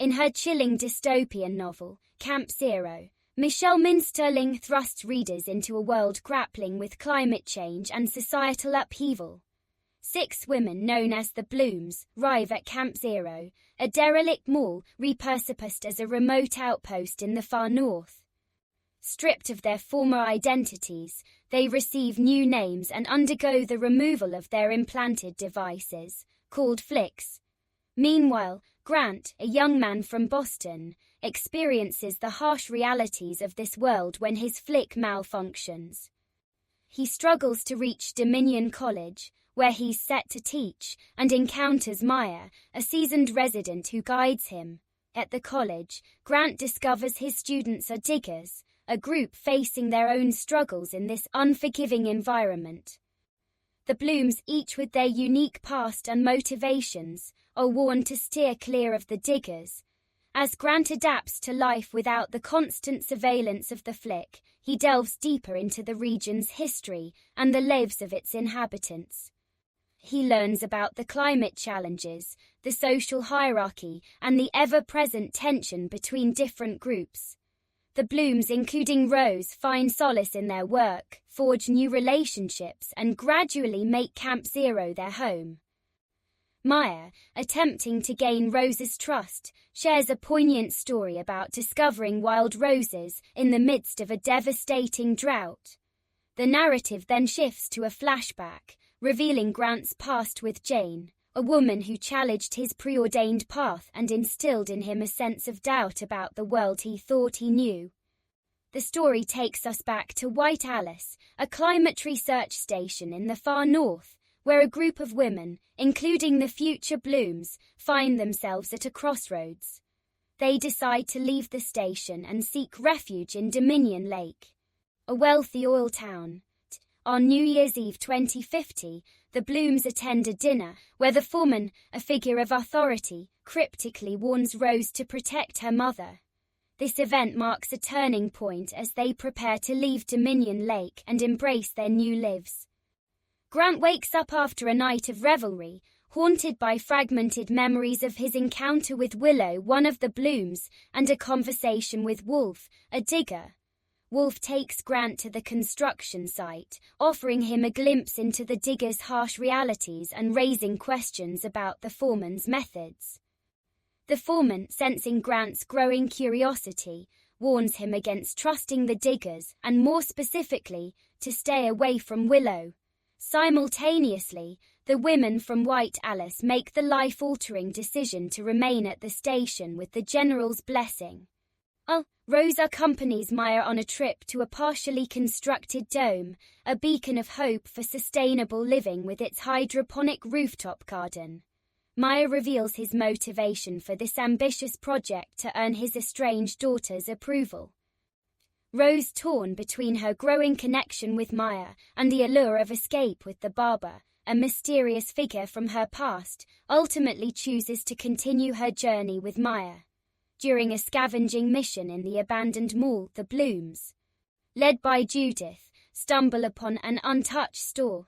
In her chilling dystopian novel, Camp Zero, Michelle Minsterling thrusts readers into a world grappling with climate change and societal upheaval. 6 women known as the Blooms arrive at Camp Zero, a derelict mall repurposed as a remote outpost in the far north. Stripped of their former identities, they receive new names and undergo the removal of their implanted devices, called flicks. Meanwhile, Grant, a young man from Boston, experiences the harsh realities of this world when his flick malfunctions. He struggles to reach Dominion College, where he's set to teach, and encounters Maya, a seasoned resident who guides him. At the college, Grant discovers his students are diggers, a group facing their own struggles in this unforgiving environment. The Blooms, each with their unique past and motivations, are warned to steer clear of the diggers. As Grant adapts to life without the constant surveillance of the flick, he delves deeper into the region's history and the lives of its inhabitants. He learns about the climate challenges, the social hierarchy, and the ever-present tension between different groups. The Blooms, including Rose, find solace in their work, forge new relationships, and gradually make Camp Zero their home. Maya, attempting to gain Rose's trust, shares a poignant story about discovering wild roses in the midst of a devastating drought. The narrative then shifts to a flashback, revealing Grant's past with Jane, a woman who challenged his preordained path and instilled in him a sense of doubt about the world he thought he knew. The story takes us back to White Alice, a climate research station in the far north, where a group of women, including the future Blooms, find themselves at a crossroads. They decide to leave the station and seek refuge in Dominion Lake, a wealthy oil town. On New Year's Eve 2050, the Blooms attend a dinner where the Foreman, a figure of authority, cryptically warns Rose to protect her mother. This event marks a turning point as they prepare to leave Dominion Lake and embrace their new lives. Grant wakes up after a night of revelry, haunted by fragmented memories of his encounter with Willow, one of the Blooms, and a conversation with Wolf, a digger. Wolf takes Grant to the construction site, offering him a glimpse into the diggers' harsh realities and raising questions about the foreman's methods. The foreman, sensing Grant's growing curiosity, warns him against trusting the diggers and, more specifically, to stay away from Willow. Simultaneously, the women from White Alice make the life-altering decision to remain at the station with the General's blessing. Rose accompanies Maya on a trip to a partially constructed dome, a beacon of hope for sustainable living with its hydroponic rooftop garden. Maya reveals his motivation for this ambitious project to earn his estranged daughter's approval. Rose, torn between her growing connection with Maya and the allure of escape with the barber, a mysterious figure from her past, ultimately chooses to continue her journey with Maya. During a scavenging mission in the abandoned mall, the Blooms, led by Judith, stumble upon an untouched store.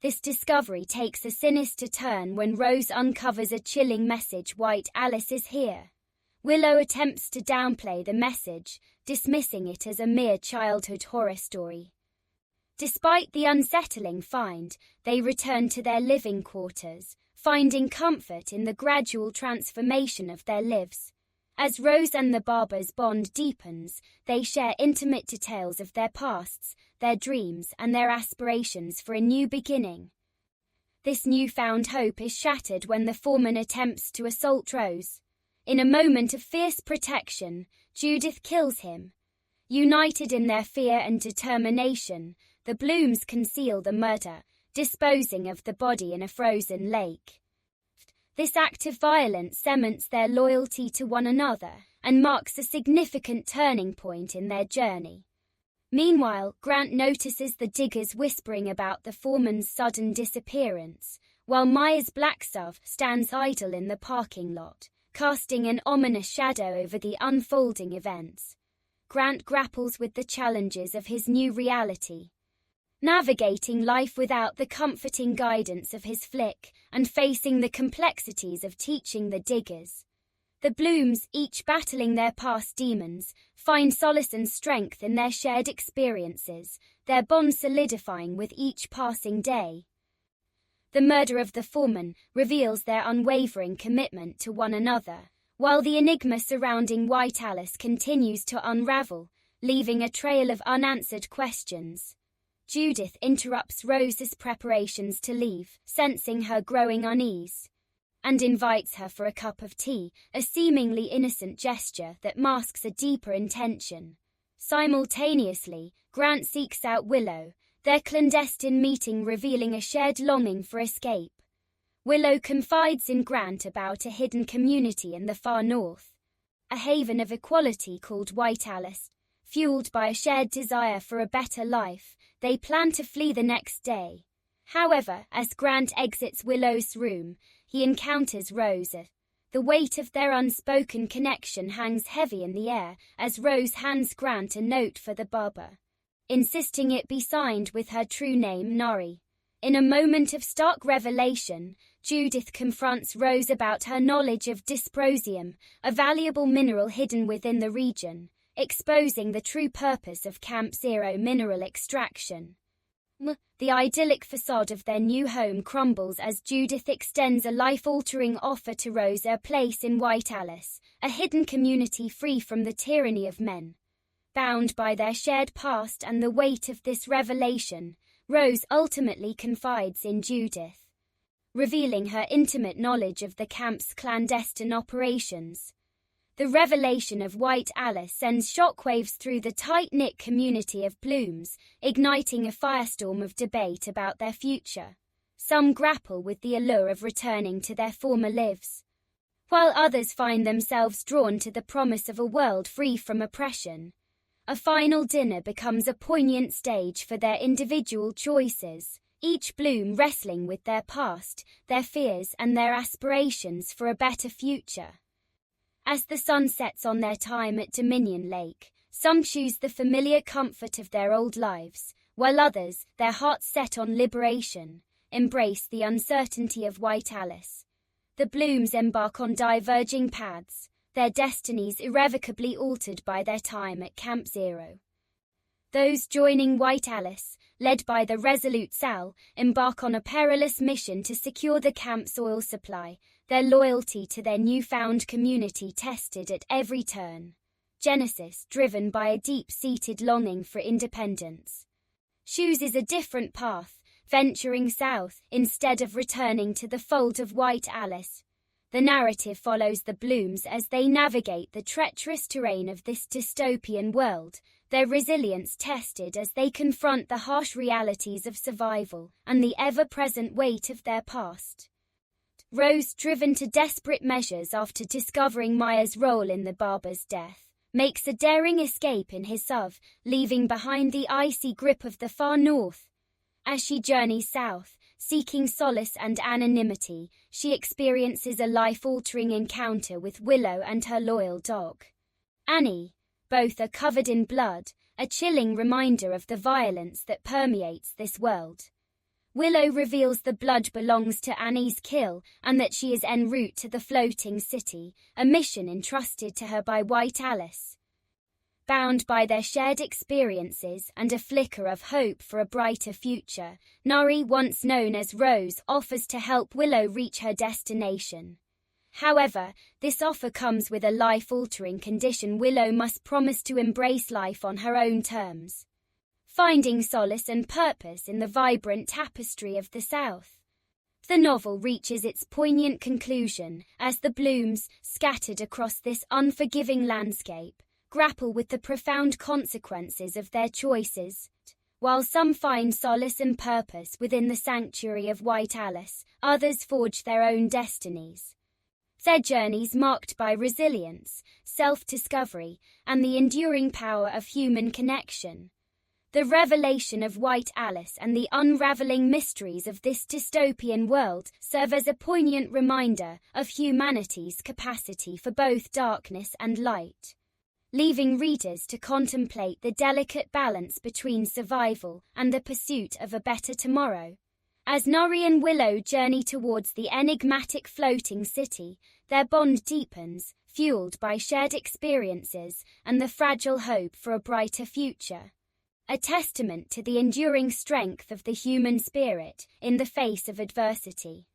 This discovery takes a sinister turn when Rose uncovers a chilling message: White Alice is here. Willow attempts to downplay the message, dismissing it as a mere childhood horror story. Despite the unsettling find, they return to their living quarters, finding comfort in the gradual transformation of their lives. As Rose and the barber's bond deepens, they share intimate details of their pasts, their dreams, and their aspirations for a new beginning. This newfound hope is shattered when the foreman attempts to assault Rose. In a moment of fierce protection, Judith kills him. United in their fear and determination, the Blooms conceal the murder, disposing of the body in a frozen lake. This act of violence cements their loyalty to one another and marks a significant turning point in their journey. Meanwhile, Grant notices the diggers whispering about the foreman's sudden disappearance, while Maya's black SUV stands idle in the parking lot, casting an ominous shadow over the unfolding events. Grant grapples with the challenges of his new reality, navigating life without the comforting guidance of his flick, and facing the complexities of teaching the diggers. The Blooms, each battling their past demons, find solace and strength in their shared experiences, their bond solidifying with each passing day. The murder of the Foreman reveals their unwavering commitment to one another, while the enigma surrounding White Alice continues to unravel, leaving a trail of unanswered questions. Judith interrupts Rose's preparations to leave, sensing her growing unease, and invites her for a cup of tea, a seemingly innocent gesture that masks a deeper intention. Simultaneously, Grant seeks out Willow, their clandestine meeting revealing a shared longing for escape. Willow confides in Grant about a hidden community in the far north, a haven of equality called White Alice. Fueled by a shared desire for a better life, they plan to flee the next day. However, as Grant exits Willow's room, he encounters Rose. The weight of their unspoken connection hangs heavy in the air as Rose hands Grant a note for the barber, insisting it be signed with her true name, Nari. In a moment of stark revelation, Judith confronts Rose about her knowledge of dysprosium, a valuable mineral hidden within the region, exposing the true purpose of Camp Zero mineral extraction. The idyllic facade of their new home crumbles as Judith extends a life-altering offer to Rose, a place in White Alice, a hidden community free from the tyranny of men. Bound by their shared past and the weight of this revelation, Rose ultimately confides in Judith, revealing her intimate knowledge of the camp's clandestine operations. The revelation of White Alice sends shockwaves through the tight-knit community of Blooms, igniting a firestorm of debate about their future. Some grapple with the allure of returning to their former lives, while others find themselves drawn to the promise of a world free from oppression. A final dinner becomes a poignant stage for their individual choices, each Bloom wrestling with their past, their fears and their aspirations for a better future. As the sun sets on their time at Dominion Lake, some choose the familiar comfort of their old lives, while others, their hearts set on liberation, embrace the uncertainty of White Alice. The Blooms embark on diverging paths, their destinies irrevocably altered by their time at Camp Zero. Those joining White Alice, led by the resolute Sal, embark on a perilous mission to secure the camp's oil supply, their loyalty to their newfound community tested at every turn. Genesis, driven by a deep-seated longing for independence, chooses a different path, venturing south instead of returning to the fold of White Alice. The narrative follows the Blooms as they navigate the treacherous terrain of this dystopian world, their resilience tested as they confront the harsh realities of survival and the ever-present weight of their past. Rose, driven to desperate measures after discovering Maya's role in the barber's death, makes a daring escape in his SUV, leaving behind the icy grip of the far north. As she journeys south, seeking solace and anonymity, she experiences a life-altering encounter with Willow and her loyal dog, Annie. Both are covered in blood, a chilling reminder of the violence that permeates this world. Willow reveals the blood belongs to Annie's kill and that she is en route to the floating city, a mission entrusted to her by White Alice. Bound by their shared experiences and a flicker of hope for a brighter future, Nari, once known as Rose, offers to help Willow reach her destination. However, this offer comes with a life-altering condition: Willow must promise to embrace life on her own terms, finding solace and purpose in the vibrant tapestry of the South. The novel reaches its poignant conclusion as the Blooms, scattered across this unforgiving landscape, grapple with the profound consequences of their choices. While some find solace and purpose within the sanctuary of White Alice, others forge their own destinies. Their journeys marked by resilience, self-discovery, and the enduring power of human connection. The revelation of White Alice and the unraveling mysteries of this dystopian world serve as a poignant reminder of humanity's capacity for both darkness and light, leaving readers to contemplate the delicate balance between survival and the pursuit of a better tomorrow. As Nori and Willow journey towards the enigmatic floating city, their bond deepens, fueled by shared experiences and the fragile hope for a brighter future. A testament to the enduring strength of the human spirit in the face of adversity.